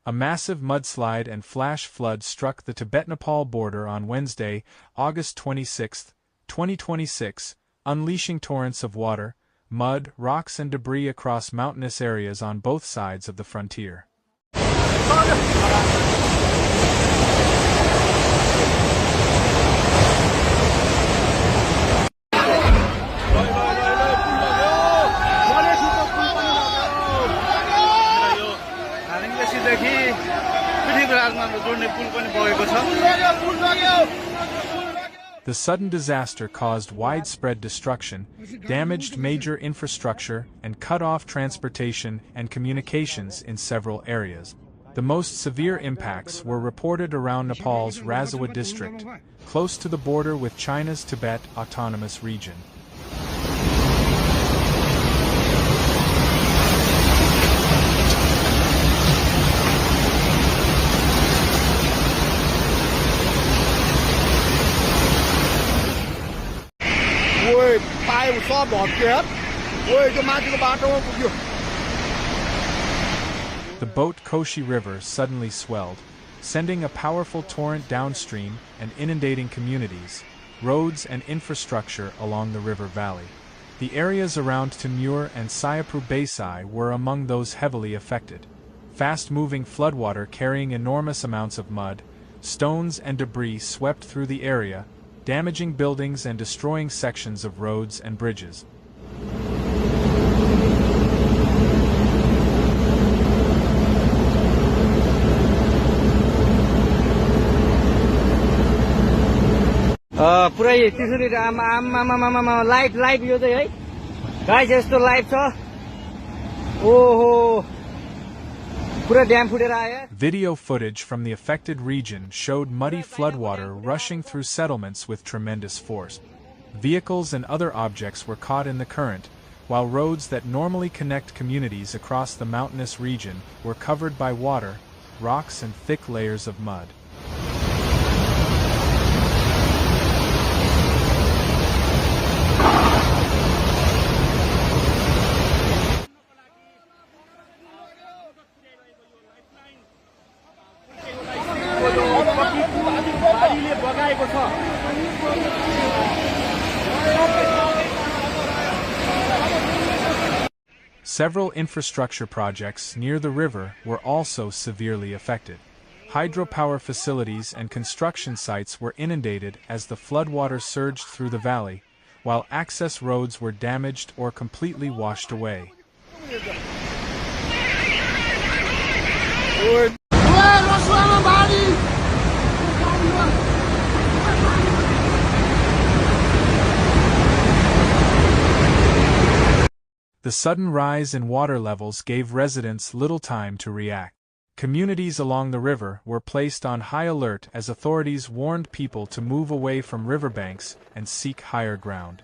A massive mudslide and flash flood struck the Tibet-Nepal border on Wednesday, August 26, 2026, unleashing torrents of water, mud, rocks and debris across mountainous areas on both sides of the frontier. The sudden disaster caused widespread destruction, damaged major infrastructure, and cut off transportation and communications in several areas. The most severe impacts were reported around Nepal's Razawa district, close to the border with China's Tibet Autonomous Region. The boat Koshi River suddenly swelled, sending a powerful torrent downstream and inundating communities, roads and infrastructure along the river valley. The areas around Timur and Sayapur Baysai were among those heavily affected. Fast-moving floodwater carrying enormous amounts of mud, stones and debris swept through the area, damaging buildings and destroying sections of roads and bridges. पुरै त्यसरी आमा live यो चाहिँ है guys यस्तो live छ ओहो पुरा dam फुटेर आयो. Video footage from the affected region showed muddy floodwater rushing through settlements with tremendous force. Vehicles and other objects were caught in the current, while roads that normally connect communities across the mountainous region were covered by water, rocks and thick layers of mud. Several infrastructure projects near the river were also severely affected. Hydropower facilities and construction sites were inundated as the floodwater surged through the valley, while access roads were damaged or completely washed away. The sudden rise in water levels gave residents little time to react. Communities along the river were placed on high alert as authorities warned people to move away from riverbanks and seek higher ground.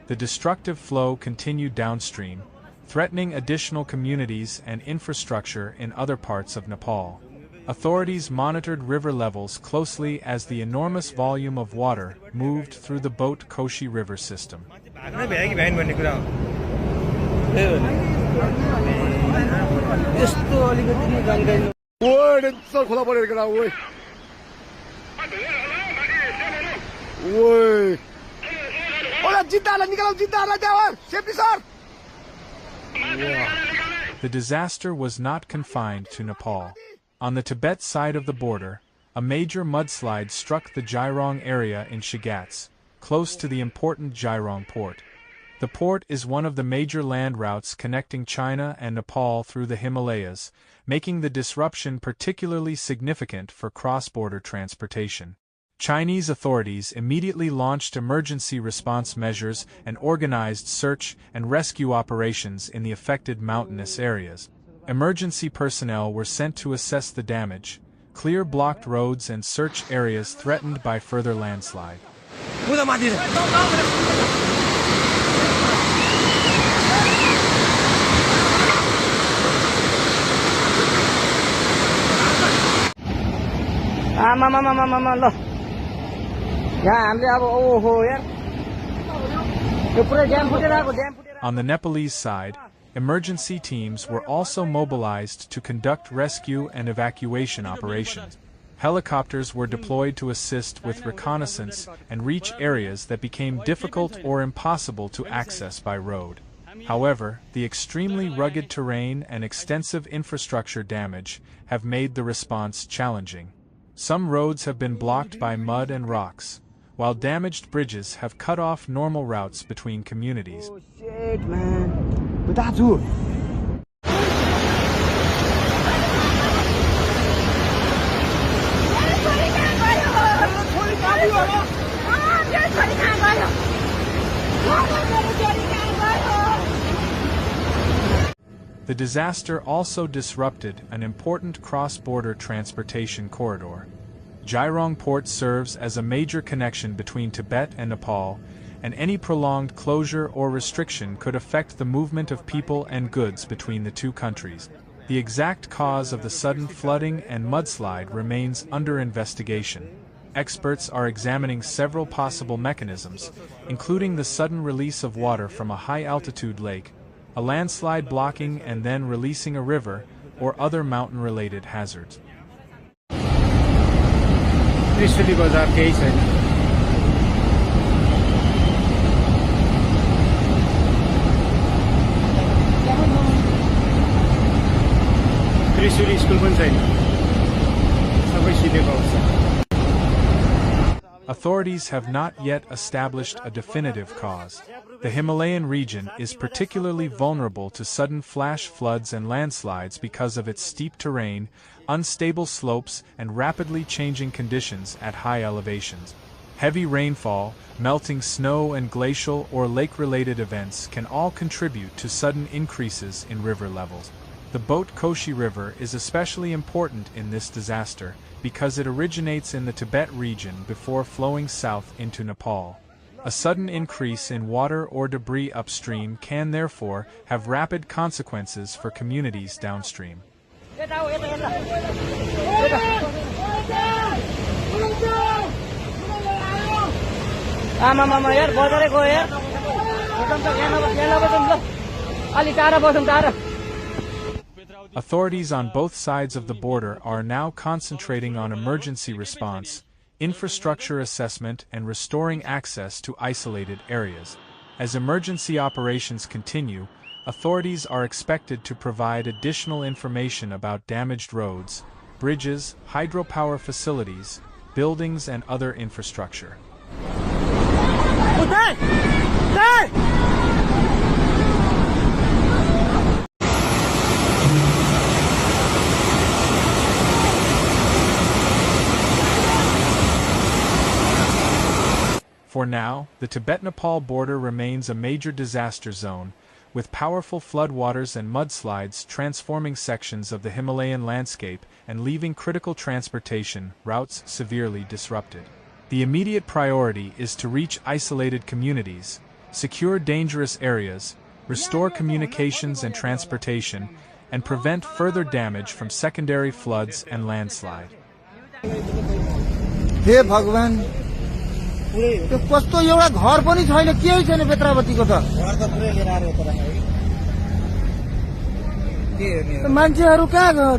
The destructive flow continued downstream, threatening additional communities and infrastructure in other parts of Nepal. Authorities monitored river levels closely as the enormous volume of water moved through the boat Koshi River system. The disaster was not confined to Nepal. On the Tibet side of the border, a major mudslide struck the Jirong area in Shigatse, close to the important Jirong port. The port is one of the major land routes connecting China and Nepal through the Himalayas, making the disruption particularly significant for cross-border transportation. Chinese authorities immediately launched emergency response measures and organized search and rescue operations in the affected mountainous areas. Emergency personnel were sent to assess the damage, clear blocked roads and search areas threatened by further landslide. आमामामामामा ल यहाँ हामीले अब ओहो यार यो पुरै dam फुटेर आएको dam फुटेर On the Nepalese side, emergency teams were also mobilized to conduct rescue and evacuation operations. Helicopters were deployed to assist with reconnaissance and reach areas that became difficult or impossible to access by road. However, the extremely rugged terrain and extensive infrastructure damage have made the response challenging. Some roads have been blocked by mud and rocks, while damaged bridges have cut off normal routes between communities. Oh shit, man. Without you. The disaster also disrupted an important cross-border transportation corridor. Jirong Port serves as a major connection between Tibet and Nepal, and any prolonged closure or restriction could affect the movement of people and goods between the two countries. The exact cause of the sudden flooding and mudslide remains under investigation. Experts are examining several possible mechanisms, including the sudden release of water from a high-altitude lake, a landslide blocking and then releasing a river, or other mountain-related hazards. Trishuli बजार केही छैन Trishuli school पनि छैन सबै सिधेको अवस्था Authorities have not yet established a definitive cause. The Himalayan region is particularly vulnerable to sudden flash floods and landslides because of its steep terrain, unstable slopes, and rapidly changing conditions at high elevations. Heavy rainfall, melting snow, and glacial or lake-related events can all contribute to sudden increases in river levels. The Boat Koshi River is especially important in this disaster because it originates in the Tibet region before flowing south into Nepal. A sudden increase in water or debris upstream can therefore have rapid consequences for communities downstream. Authorities on both sides of the border are now concentrating on emergency response, infrastructure assessment, and restoring access to isolated areas. As emergency operations continue, authorities are expected to provide additional information about damaged roads, bridges, hydropower facilities, buildings, and other infrastructure. For now, the Tibet-Nepal border remains a major disaster zone, with powerful floodwaters and mudslides transforming sections of the Himalayan landscape and leaving critical transportation routes severely disrupted. The immediate priority is to reach isolated communities, secure dangerous areas, restore communications and transportation, and prevent further damage from secondary floods and landslide. हे भगवान त्यो कस्तो एउटा घर पनि छैन केही छैन बेत्रावतीको त घर त पुरै लिएर आएर यता राखे के हेर्ने मान्छेहरु कहाँ गयो